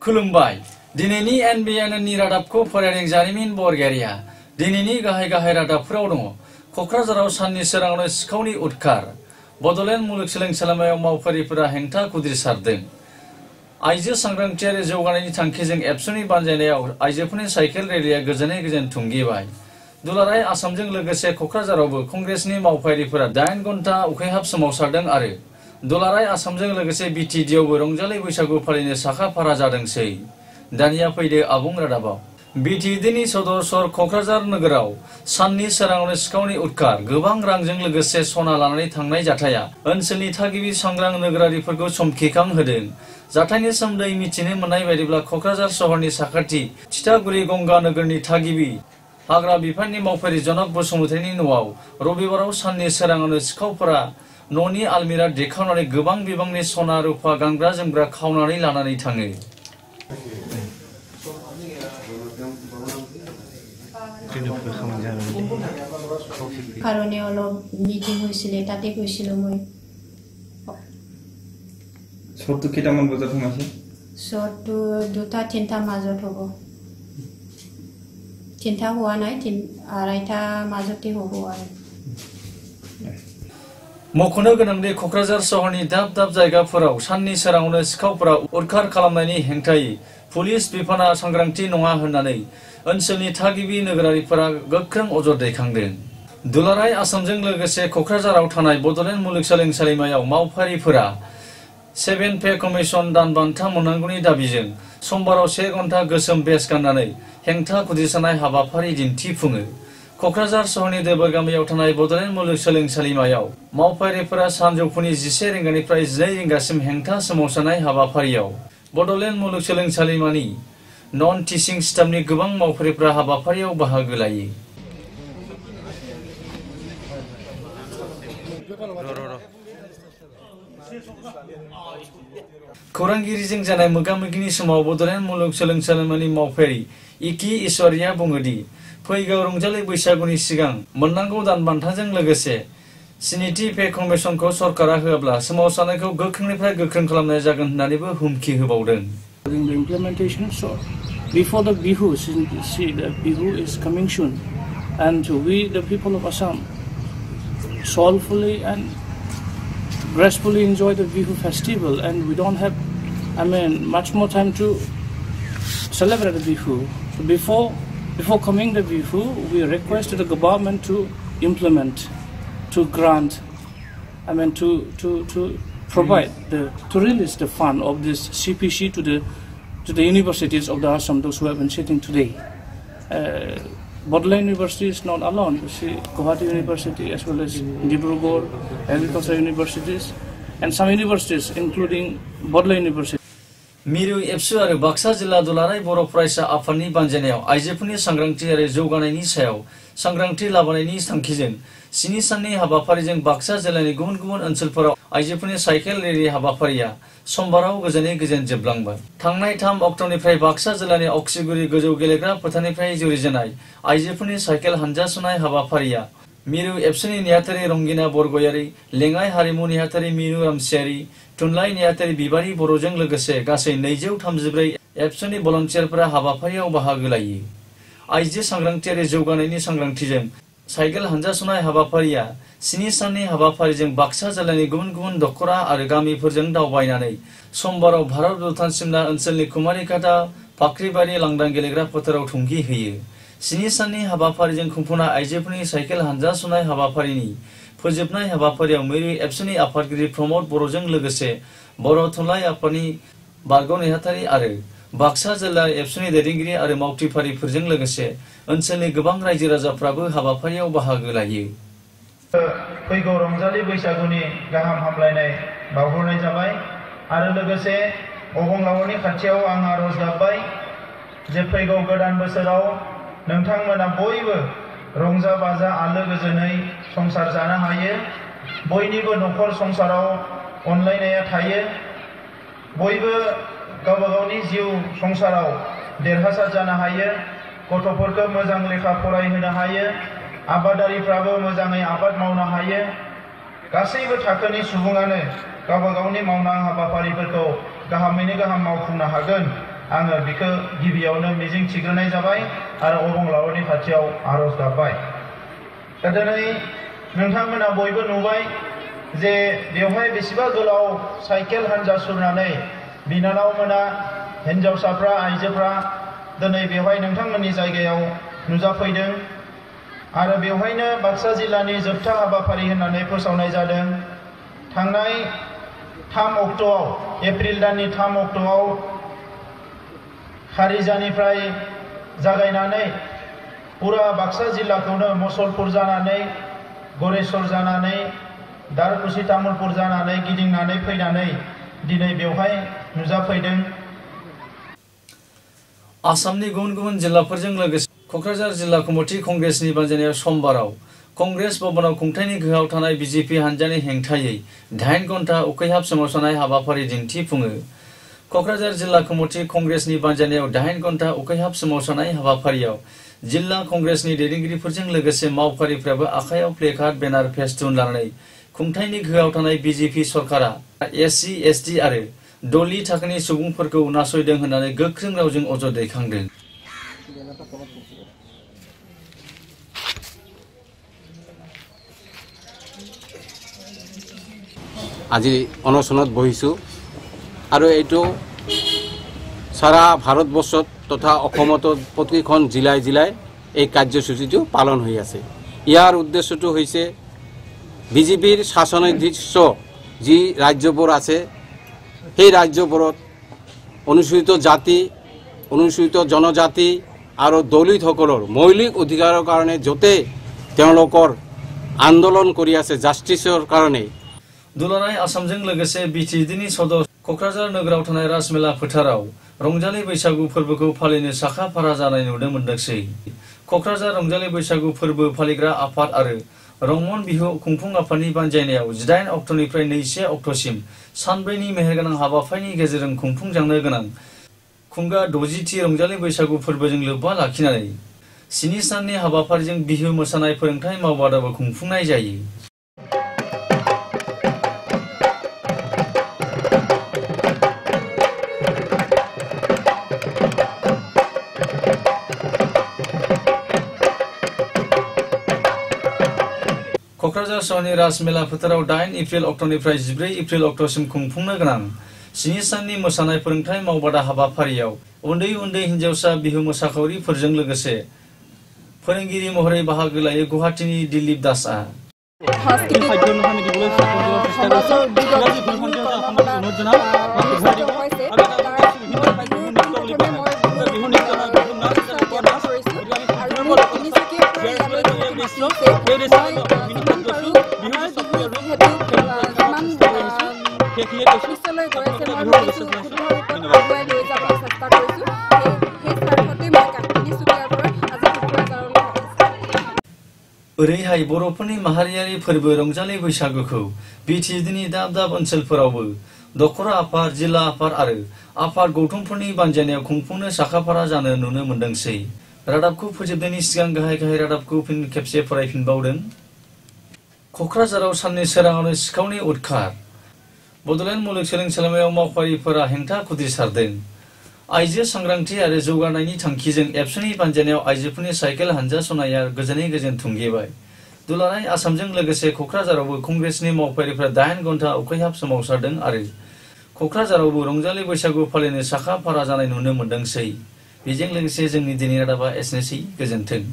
खुलुमबाय दिनैनि NBNN नि रादाबखौ फरायदों जारिमिन बरगयारिया दिनैनि गाहाय रादाबफोराव दङ क'क्राझाराव साननि सोराङावनो सिखावनि उदखार बड'लेण्ड मुलुगसोलोंसालिमायाव मावफारिफोरा हेंथा खुद्रिसारदों आइजो सांग्रांथियारि जौगानायनि थांखिजों एबसुनि बानजायनायाव आइजोफोरनि साइकेल रेलिया गोजोनै गोजोन थुंगेबाय दुलाराय आसामजों लोगोसे क'क्राझारावबो कंग्रेसनि मावफारिफोरा 8 घन्टा उखैहाब सोमावसारदों आरो दुलाराय आसामजों लोगोसे बिटिडिआवबो रंजालि बैसागु फालिनो साखाफारा जादोंसै दानिया फैदो आबुं रादाबाव बिटिडिनि सदर सहर क'क्राझार नोगोराव साननि सोराङावनो सिखावनि उदखार गोबां रांजों लोगोसे सना लानानै थांनाय जाथाया ओनसोलनि थागिबि सांग्रां नोगोरारिफोरखौ समखिखां होदों जाथायनि सोमोन्दै मिथिनो मोननाय बायदिब्ला क'क्राझार सहरनि साखाथि थिथागुरि गंगा नोगोरनि थागिबि हाग्रा बिफाननि मावफारि जनक बसुमतारिनि न'आव रबिबाराव साननि सोराङावनो सिखावफोरा न'नि आलमिरा देखावनानै गोबां बिबांनि सना रुपा गानग्रा जोमग्रा खावनानै लानानै थाङो কারণে অলপ মিটিং হৈছিলে তাতে গৈছিলো মই সৰটো কেইটামান বজাত সোমাইছে সৰটো 2-3টা মাজত হ'ব 3টা হোৱা নাই 2:30টা মাজতে হ'ব আৰু मख'नो गोनांदि क'क्राझार सहरनि दाब दाब जायगाफोराव साननि सोराङावनो सिखावफोरा उदखार खालामनायनि हेंथायै पुलिस बिफाना सांग्रांथि नङा होननानै ओनसोलनि थागिबि नोगोरारिफोरा गोख्रों अजद दैखांदों दुलाराय आसामजों लोगोसे क'क्राझाराव थानाय बड'लेण्ड मुलुगसोलोंसालिमायाव मावफारिफोरा 7 पे कमिसन दान बान्था मोननांगौनि दाबिजों समबाराव 1 घन्टा गोसोम बेस गाननानै हेंथा खुद्रिसारनाय हाबाफारि दिन्थिफुङो क'क्राझार सहरनि देबोर गामियाव थानाय बड'लेण्ड मुलुगसोलोंसालिमायाव मावफारिफोरा सानजौफुनि 11 रिंगानिफ्राय 12 रिंगासिम हेंथा सोमावसारनाय हाबाफारियाव बड'लेण्ड मुलुगसोलोंसालिमानि नन टिचिं स्टाफनि गोबां मावफारिफोरा हाबाफारियाव बाहागो लायो खौरांगिरिजों जानाय मोगा-मोगिनि समाव बड'लेण्ड मुलुगसोलोंसालिमानि मावफारि इकि ईश्वरिया बुङोदि फैगौ रंजालि बैसागुनि सिगां मोननांगौ दान बान्थाजों लोगोसे 7 पे कमिसनखौ सरकारा होआब्ला सोमावसारनायखौ गोख्रोंनिफ्राय गोख्रों खालामनाय जागोन होननानैबो हुमखि होबावदों The implementation, so before the Bihu, see the Bihu is coming soon, and we, the people of Assam, soulfully and gracefully enjoy the Bihu festival, and we don't have, much more time to celebrate the Bihu. So before coming the Bihu, we requested the government to implement, to grant, to provide to release the fund of this CPC to the universities of the Assam, those who have been sitting today. Bodleian University is not alone. You see, Guwahati University as well as Dibrugarh, agricultural universities, and some universities, including Bodleian University. मिरु एबसु आरो बाक्सा जिल्ला दुलाराय बर' फरायसा आफादनि बानजायनायाव आइजोफोरनि सांग्रांथि आरो जौगानायनि सायाव सांग्रांथि लाबोनायनि थांखिजों 7 साननि हाबाफारिजों बाक्सा जिल्लानि गुबुन गुबुन ओनसोलफोराव आइजोफोरनि साइकेल रेलि हाबाफारिया समबाराव गोजोनै गोजोन जोबलांबाय थांनाय 3 अक्ट'निफ्राय बाक्सा जिल्लानि अक्सिगुरि गोजौ गेलेग्रा फोथारनिफ्राय जुरिजेननाय आइजोफोरनि साइकेल हानजा सुनाय हाबाफारिया मिरु एबसुनि नेहाथारि रंगिना बरगयारि लेङाइ हारिमु नेहाथारि मिरु रामसियारि थुनलाइ नेहाथारि बिबारि बर'जों लोगोसे गासै 234 एबसुनि भलन्टियारफोरा हाबाफारियाव बाहागो लायो आइजो सांग्रांथियारि जौगानायनि सांग्रांथिजों साइकेल हानजा सुनाय हाबाफारिया 7 साननि हाबाफारिजों बाक्सा जिल्लानि गुबुन गुबुन दखरा आरो गामिफोरजों दावबायनानै समबाराव भारत भुटान सिमना ओनसोलनि कुमारिकाटा फाख्रिबारि लांदां गेलेग्रा फोथाराव थुंगि होयो 7 साननि हाबाफारिजों खुंफुंनाय आइजोफोरनि साइकेल हानजा सुनाय हाबाफारिनि फोजोबनाय हाबाफारियाव मिरु एबसुनि आफादगिरि प्रमद बर'जों लोगोसे बर' थुनलाइ आफादनि बारग' नेहाथारि आरो बाक्सा जिल्ला एबसुनि दैदेनगिरि आरो मावथिफारिफोरजों लोगोसे ओनसोलनि गोबां रायजो राजाफ्राबो हाबाफारियाव बाहागो लायो फैगौ रंजालि बैसागुनि गाहाम हामलायनाय बावहरनाय जाबाय आरो लोगोसे अबंलावरनि खाथियाव आं आरज गाबबाय जे फैगौ गोदान बोसोराव नोंथांमोना बयबो रंजा बाजा आलो गोजोनै संसार जानो हायो बयनिबो नखर संसाराव अनलायनाया थायो बयबो गावबा गावनि जिउ संसाराव देरहासार जानो हायो गथ'फोरखौ मोजां लेखा फरायहोनो हायो आबादारिफ्राबो मोजाङै आबाद मावनो हायो गासैबो थाखोनि सुबुङानो गावबा गावनि मावनां हाबाफारिफोरखौ गाहामैनो गाहाम मावफुंनो हागोन आङो बिखौ गिबियावनो मिजिं थिग्रोनाय जाबाय आरो अबंलावरिनि खाथियाव आर'ज गाबबाय। दा दिनै नोंथांमोना बयबो नुबाय जे बेवहाय बेसेबा गोलाव साइकेल हान्जा सुरनानै बिनानावमोना हिन्जावसाफ्रा आइजोफ्रा दिनै बेवहाय नोंथांमोननि जायगायाव नुजाफैदों आरो बेवहायनो बाक्सा जिल्लानि जोबथा हाबाफारि होननानै फोसावनाय जादों। थांनाय 3 अक्ट'आव एप्रिल दाननि 3 अक्ट'आव खारिजानिफ्राय जागायनानै पुरा बाक्सा जिल्लाखौनो मसलपुर जानानै गरेस्वर जानानै दारकुसि तामुलपुर जानानै गिदिंनानै फैनानै दिनै बेवहाय नुजाफैदों। आसामनि गुबुन गुबुन जिल्लाफोरजों लोगोसे क'क्राझार जिल्ला कमिटि कंग्रेसनि बानजायनायाव समबाराव कंग्रेस भवनाव खुंथायनि गोहोआव थानाय बिजेपि हानजानि हेंथायै 8 घन्टा उखैहाब सोमावसारनाय हाबाफारि दिन्थिफुङो। क'क्राझार जिल्ला कमिटि कंग्रेसनि बानजायनायाव 8 घन्टा उखैहाब सोमावसारनाय हाबाफारियाव जिल्ला कंग्रेसनि दैदेनगिरिफोरजों लोगोसे मावफारिफ्राबो आखायाव प्लेकार्ड बेनार फेस्टुन लानानै खुंथायनि गोहोआव थानाय बिजेपि सरकारा एससि एसटि आरो दलि थाखोनि सुबुंफोरखौ नासयदों होननानै गोख्रों रावजों अजद दैखांदों। আজি অনশনত বহিছো আৰু এইটো সারা ভারতবর্ষত তথা অসমত প্রতিখন জিলায় জিলায় এই কার্যসূচীটো পালন হৈ আছে। ইয়াৰ উদ্দেশ্যটো হৈছে বিজেপিৰ শাসনাধীশ যি ৰাজ্যবোৰ আছে সেই ৰাজ্যবোৰত অনুসূচিত জাতি অনুসূচিত জনজাতি আৰু দলিতসকলৰ মৌলিক অধিকাৰৰ কাৰণে যতে তেওঁলোকৰ আন্দোলন কৰি আছে জাস্টিসৰ কাৰণে। दुलाराय आसामजों लोगोसे बिटिडिनि सदर क'क्राझार नोगोराव थानाय राजमेला फोथाराव रंजालि बैसागु फोरबोखौ फालिनो साखा फारा जानाय नुनो मोनदोंसै। क'क्राझार रंजालि बैसागु फोरबो फालिग्रा आफाद आरो रंमन बिहु खुंफुं आफादनि बानजायनायाव 18 अक्ट'निफ्राय 2 अक्ट'सिम सानब्रैनि मेहेरगोनां हाबाफारिनि गेजेरजों खुंफुंजानो गोनां खुंगा 60थि रंजालि बैसागु फोरबोजों लोब्बा लाखिनानै 7 साननि हाबाफारिजों बिहु मोसानाय फोरोंथाय मावबादाबो खुंफुंनाय जायो। क'क्राझार सहरनि राजमेला फोथाराव 8 एप्रिल अक्ट'निफ्राय 14 एप्रिल अक्ट'सिम खुंफुंनो गोनां 7 साननि मोसानाय फोरोंथाय मावबादा हाबाफारियाव उन्दै उन्दै हिन्जावसा बिहु मोसाखावरिफोरजों लोगोसे फोरोंगिरि महरै बाहागो लायो गुवाहाटीनि दिलीप दासआ। ओरैहाय बर'फोरनि माहारियारि फोरबो रंजालि बैसागुखौ बिटिडिनि दाब दाब ओनसोलफोरावबो दखरा आफाद जिल्ला आफाद आरो आफाद गौथुमफोरनि बानजायनायाव खुंफुंनो साखाफारा जानो नुनो मोनदोंसै। रादाबखौ फोजोबनायनि सिगां गाहाय गाहाय रादाबखौ फिन खेबसे फरायफिनबावदों। क'क्राझाराव साननि सोराङावनो सिखावनि उदखार। बड'लेण्ड मुलुगसोलोंसालिमायाव मावफारिफोरा हेंथा खुद्रिसारदों। आइजो सांग्रांथि आरो जौगानायनि थांखिजों एबसुनि बानजायनायाव आइजोफोरनि साइकेल हानजा सनाया गोजोनै गोजोन थुंगेबाय। दुलाराय आसामजों लोगोसे क'क्राझारावबो कंग्रेसनि मावफारिफ्रा 8 घन्टा उखैहाब सोमावसारदों आरो क'क्राझारावबो रंजालि बैसागु फालिनो साखा फारा जानाय नुनो मोनदोंसै। बेजों लोगोसे जोंनि दिनै रादाबा एसेनोसै। गोजोन्थों।